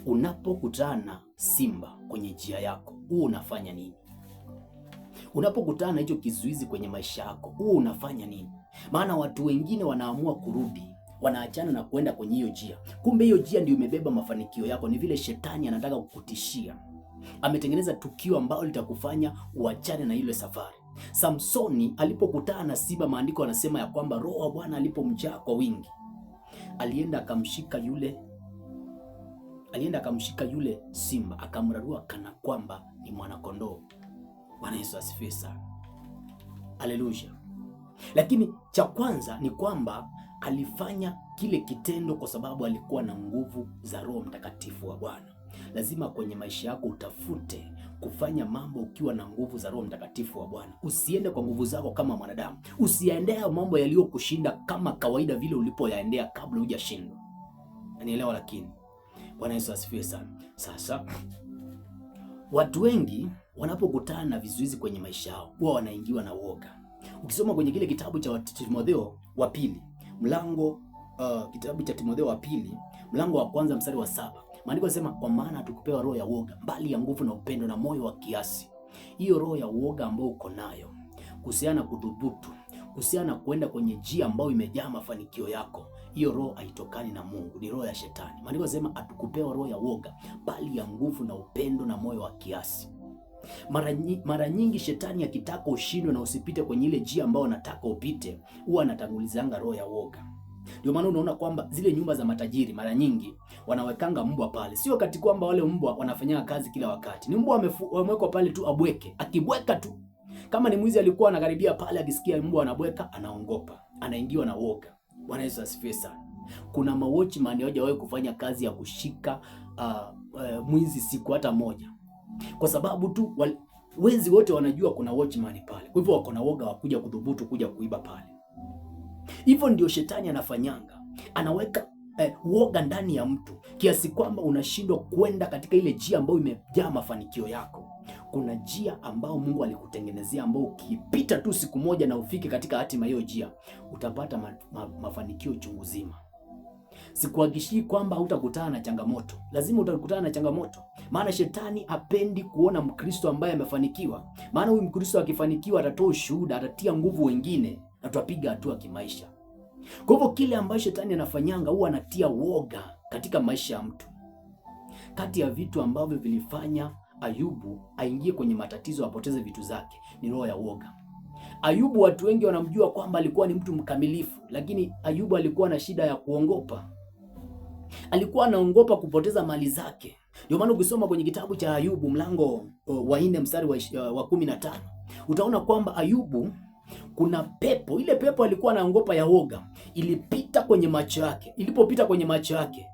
unapokutana simba kwenye njia yako, huo unafanya nini? Unapokutana hicho kizuizi kwenye maisha yako, huo unafanya nini? Maana watu wengine wanaamua kurudi, wanaachana na kwenda kwenye hiyo njia. Kumbe hiyo njia ndio imebeba mafanikio yako. Ni vile shetani anataka kukutishia. Ametengeneza tukio ambalo litakufanya uachane na ile safari. Samsoni alipokutana na simba, maandiko yanasema ya kwamba Roho wa Bwana alipomjaa kwa wingi, alienda akamshika yule simba, akamrarua kana kwamba ni mwanakondoo. Bwana Yesu asifiwe sana. Haleluya. Lakini cha kwanza ni kwamba alifanya kile kitendo kwa sababu alikuwa na nguvu za Roho Mtakatifu wa Bwana. Lazima kwenye maisha yako utafute kufanya mambo ukiwa na nguvu za Roho Mtakatifu wa Bwana. Usiende kwa nguvu zako kama mwanadamu. Usiendea mambo yaliyokushinda kama kawaida vile ulipoyaendea kabla hujashindwa. Unanielewa? Lakini Bwana Yesu asifiwe sana. Sasa watu wengi wanapokutana na vizuizi kwenye maisha yao huwa wanaingiwa na woga. Ukisoma kwenye kile kitabu cha Timotheo wa pili kitabu cha Timotheo wa pili mlango wa kwanza mstari wa 7, maandiko yanasema, kwa maana hatukupewa roho ya woga, bali ya nguvu na upendo na moyo wa kiasi. Hiyo roho ya woga ambayo uko nayo kuhusiana na kudhubutu, kuhusiana na kwenda kwenye njia ambayo imejaa mafanikio yako, hiyo roho haitokani na Mungu, ni roho ya shetani. Maandiko yanasema hatukupewa roho ya woga, bali ya nguvu na upendo na moyo wa kiasi. Mara nyingi shetani akitaka ushindwe na usipite kwenye ile njia ambayo anataka upite, huwa anatangulizanga roho ya woga. Ndio maana unaona kwamba zile nyumba za matajiri mara nyingi wanawekanga mbwa pale. Sio kati kwamba wale mbwa wanafanya kazi kila wakati. Ni mbwa wamewekwa pale tu abweke. Akibweka tu, kama ni mwizi alikuwa anakaribia pale, akisikia mbwa anabweka, anaongopa, anaingiwa na woga. Bwana Yesu asifiwe sana. Kuna watchman hawajawahi kufanya kazi ya kushika mwizi siku hata moja, kwa sababu tu wezi wote wanajua kuna watchman pale. Kwa hivyo wako na woga wa kuja kudhubutu kuja kuiba pale. Hivyo ndio shetani anafanyanga. Anaweka woga ndani ya mtu kiasi kwamba unashindwa kwenda katika ile njia ambayo imejaa mafanikio yako. Kuna njia ambayo Mungu alikutengenezea, ambayo ukipita tu siku moja na ufike katika hatima hiyo njia, utapata mafanikio chungu zima. Sikuhakikishii kwamba hutakutana na changamoto. Lazima utakutana na changamoto. Maana shetani hapendi kuona Mkristo ambaye amefanikiwa. Maana huyu Mkristo akifanikiwa atatoa ushuhuda, atatia nguvu wengine, na tutapiga hatua kimaisha. Kwa hivyo kile ambacho shetani anafanyanga huwa anatia woga katika maisha ya mtu. Kati ya vitu ambavyo vilifanya Ayubu aingie kwenye matatizo, apoteze vitu zake, ni roho ya woga. Ayubu watu wengi wanamjua kwamba alikuwa ni mtu mkamilifu, lakini Ayubu alikuwa na shida ya kuongopa. Alikuwa anaongopa kupoteza mali zake. Ndio maana ukisoma kwenye kitabu cha Ayubu mlango wa 4 mstari wa 15, utaona kwamba Ayubu, kuna pepo, ile pepo alikuwa anaongopa ya woga, ilipita kwenye macho yake. Ilipopita kwenye macho yake,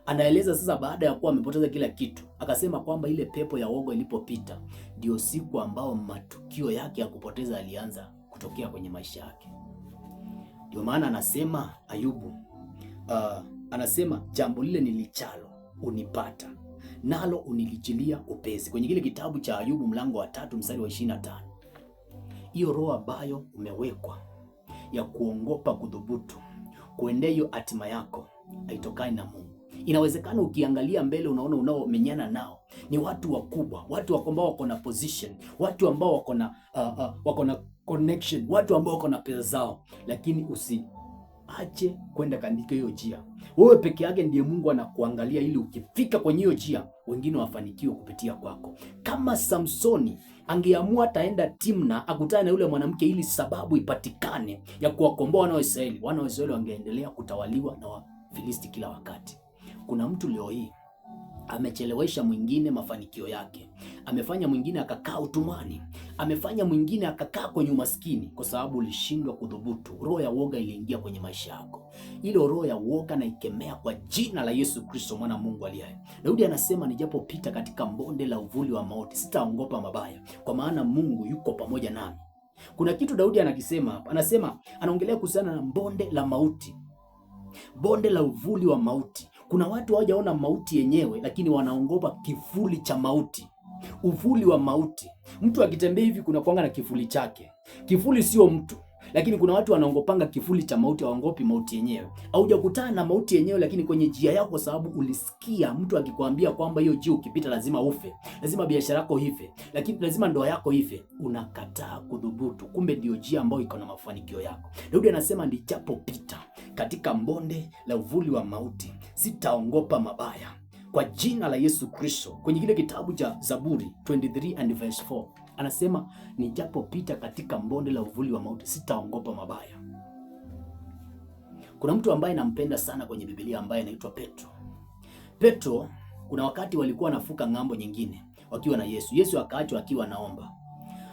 anaeleza sasa baada ya kuwa amepoteza kila kitu, akasema kwamba ile pepo ya woga ilipopita, ndio siku ambao matukio yake ya kupoteza alianza kutokea kwenye maisha yake. Ndio maana anasema Ayubu, anasema jambo lile nilichalo unipata, nalo unilichilia upesi. Kwenye kile kitabu cha Ayubu mlango wa 3 mstari wa 25. Hiyo roho ambayo umewekwa ya kuongopa, kudhubutu, kuendea hiyo hatima yako, haitokani na Mungu. Inawezekana ukiangalia mbele unaona unaomenyana nao ni watu wakubwa, watu ambao wako na position, watu ambao wako na connection, watu ambao wako na pesa zao, lakini usiache kwenda katika hiyo njia. Wewe peke yake ndiye Mungu anakuangalia, ili ukifika kwenye hiyo njia wengine wafanikiwe kupitia kwako. Kama Samsoni angeamua ataenda Timna akutane na yule mwanamke ili sababu ipatikane ya kuwakomboa wana wa Israeli wangeendelea kutawaliwa na Wafilisti kila wakati. Kuna mtu leo hii amechelewesha mwingine mafanikio yake, amefanya mwingine akakaa utumwani, amefanya mwingine akakaa kwenye umaskini, kwa sababu ulishindwa kudhubutu. Roho ya woga iliingia kwenye maisha yako. Ile roho ya woga na ikemea kwa jina la Yesu Kristo mwana Mungu aliye hai. Daudi anasema, nijapopita katika bonde la uvuli wa mauti sitaogopa mabaya, kwa maana Mungu yuko pamoja nami. Kuna kitu Daudi anakisema hapa. Anasema, anaongelea kuhusiana na bonde la mauti, bonde la uvuli wa mauti. Kuna watu hawajaona mauti yenyewe, lakini wanaogopa kivuli cha mauti. Uvuli wa mauti. Mtu akitembea hivi kuna kuanga na kivuli chake. Kivuli sio mtu, Lakini kuna watu wanaongopanga kivuli cha mauti, hawaogopi mauti yenyewe. Haujakutana na mauti yenyewe, lakini kwenye njia yako, kwa sababu ulisikia mtu akikwambia kwamba hiyo njia ukipita lazima ufe, lazima biashara yako ife, lakini lazima ndoa yako ife, unakataa kudhubutu. Kumbe ndio njia ambayo iko na mafanikio yako. Daudi anasema nijapopita katika bonde la uvuli wa mauti, sitaogopa mabaya, kwa jina la Yesu Kristo. Kwenye kile kitabu cha Zaburi 23 and verse 4 anasema nijapopita katika bonde la uvuli wa mauti, sitaogopa mabaya. Kuna mtu ambaye nampenda sana kwenye Biblia ambaye anaitwa Petro. Petro, kuna wakati walikuwa wanafuka ng'ambo nyingine wakiwa na Yesu. Yesu akaachwa akiwa naomba.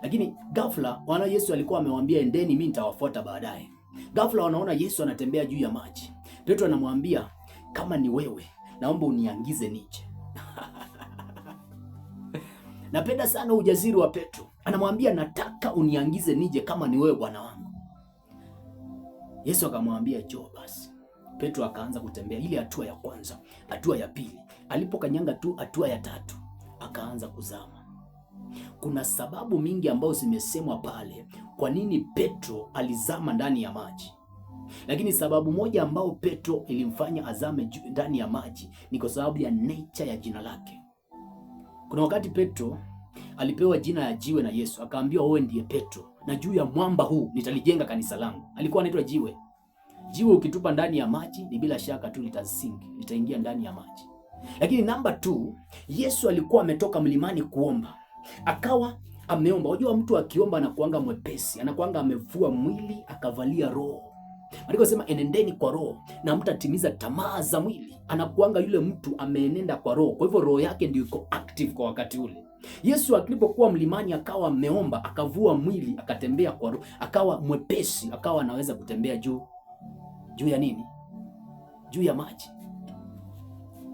Lakini ghafla wana Yesu alikuwa amewaambia endeni, mimi nitawafuata baadaye. Ghafla wanaona Yesu anatembea juu ya maji. Petro anamwambia kama ni wewe, naomba uniangize nije. Napenda sana ujasiri wa Petro. Anamwambia nataka uniangize nije kama ni wewe Bwana wangu. Yesu akamwambia njoo basi. Petro akaanza kutembea, ile hatua ya kwanza, hatua ya pili, alipokanyanga tu hatua ya tatu akaanza kuzama. Kuna sababu mingi ambazo zimesemwa pale kwa nini Petro alizama ndani ya maji. Lakini sababu moja ambao Petro ilimfanya azame ndani ya maji ni kwa sababu ya nature ya jina lake. Kuna wakati Petro alipewa jina ya jiwe na Yesu, akaambiwa wewe ndiye Petro na juu ya mwamba huu nitalijenga kanisa langu. Alikuwa anaitwa jiwe. Jiwe ukitupa ndani ya maji ni bila shaka tu litasinki, litaingia ndani ya maji. Lakini namba 2, Yesu alikuwa ametoka mlimani kuomba. Akawa ameomba. Unajua mtu akiomba anakuanga mwepesi, anakuanga amevua mwili akavalia roho. Maandiko sema enendeni kwa roho na mtatimiza tamaa za mwili. Anakuanga yule mtu ameenenda kwa roho. Kwa hivyo roho yake ndio iko active kwa wakati ule. Yesu alipokuwa mlimani akawa ameomba, akavua mwili, akatembea kwa roho, akawa mwepesi, akawa anaweza kutembea juu ya nini? Juu ya maji.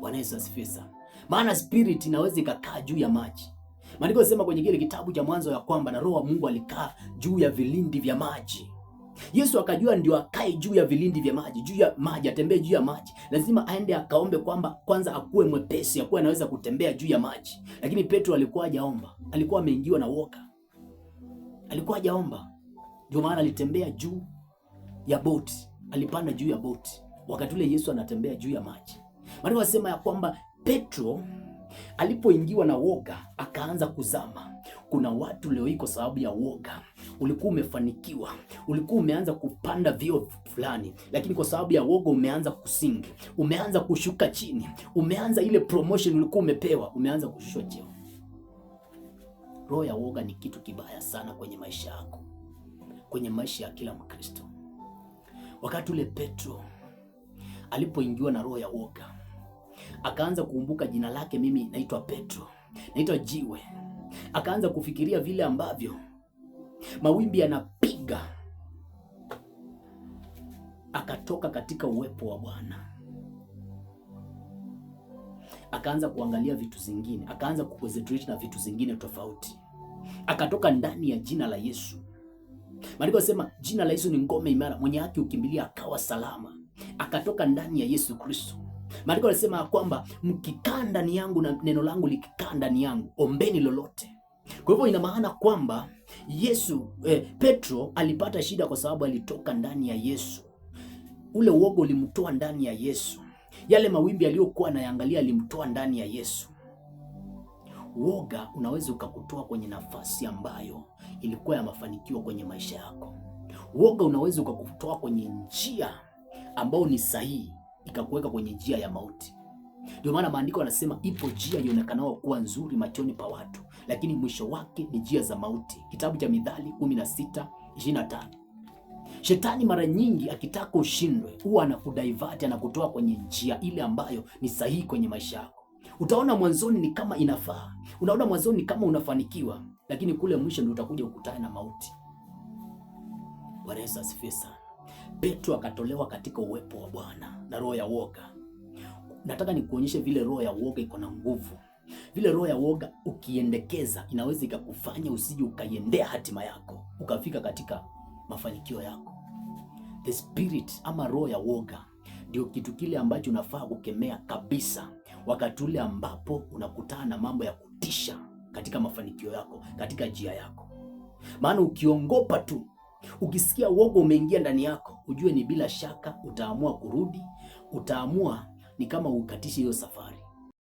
Bwana Yesu asifiwe sana. Maana spirit inaweza ikakaa juu ya maji. Maandiko yanasema kwenye kile kitabu cha Mwanzo ya kwamba na roho wa Mungu alikaa juu ya vilindi vya maji. Yesu akajua ndio akae juu ya vilindi vya maji, juu ya maji, atembee juu ya maji. Lazima aende akaombe kwamba kwanza akuwe mwepesi, akuwe anaweza kutembea juu ya maji. Lakini Petro alikuwa hajaomba. Alikuwa ameingiwa na woga. Alikuwa hajaomba. Ndio maana alitembea juu ya boti. Alipanda juu ya boti wakati ule Yesu anatembea juu ya maji. Maana wasema ya kwamba Petro alipoingiwa na woga akaanza kuzama. Kuna watu leo iko sababu ya woga. Ulikuwa umefanikiwa, ulikuwa umeanza kupanda vio fulani, lakini kwa sababu ya woga umeanza kusingi, umeanza kushuka chini, umeanza ile promotion ulikuwa umepewa, umeanza kushushwa cheo. Roho ya woga ni kitu kibaya sana kwenye maisha yako, kwenye maisha ya kila Mkristo. Wakati ule Petro alipoingiwa na roho ya woga, akaanza kukumbuka jina lake, mimi naitwa Petro, naitwa jiwe. Akaanza kufikiria vile ambavyo mawimbi yanapiga. Akatoka katika uwepo wa Bwana. Akaanza kuangalia vitu zingine, akaanza kuconcentrate na vitu zingine tofauti. Akatoka ndani ya jina la Yesu. Maandiko yanasema jina la Yesu ni ngome imara, mwenye haki ukimbilia akawa salama. Akatoka ndani ya Yesu Kristo. Maandiko yanasema kwamba mkikaa ndani yangu na neno langu likikaa ndani yangu, ombeni lolote. Kwa hivyo ina maana kwamba Petro alipata shida kwa sababu alitoka ndani ya Yesu. Ule uoga ulimtoa ndani ya Yesu. Yale mawimbi aliyokuwa anayangalia alimtoa ndani ya Yesu. Uoga unaweza ukakutoa kwenye nafasi ambayo ilikuwa ya mafanikio kwenye maisha yako. Uoga unaweza ukakutoa kwenye njia ambayo ni sahihi, ikakuweka kwenye njia ya mauti. Ndio maana maandiko yanasema ipo njia ionekanayo kuwa nzuri machoni pa watu, lakini mwisho wake ni njia za mauti. Kitabu cha Mithali 16:25. Shetani mara nyingi akitaka ushindwe, huwa anakudivert, anakutoa kwenye njia ile ambayo ni sahihi kwenye maisha yako. Utaona mwanzoni ni kama inafaa, unaona mwanzoni ni kama unafanikiwa, lakini kule mwisho ndio utakuja ukutane na mauti. Bwana Yesu asifiwe sana. Petro akatolewa katika uwepo wa Bwana na roho ya woga. Nataka nikuonyeshe vile roho ya woga iko na nguvu. Vile roho ya woga ukiendekeza inaweza ikakufanya usije ukaiendea hatima yako, ukafika katika mafanikio yako. The spirit ama roho ya woga ndio kitu kile ambacho unafaa kukemea kabisa wakati ule ambapo unakutana na mambo ya kutisha katika mafanikio yako, katika njia yako. Maana ukiongopa tu Ukisikia uoga umeingia ndani yako, ujue ni bila shaka utaamua kurudi, utaamua ni kama ukatishe hiyo safari.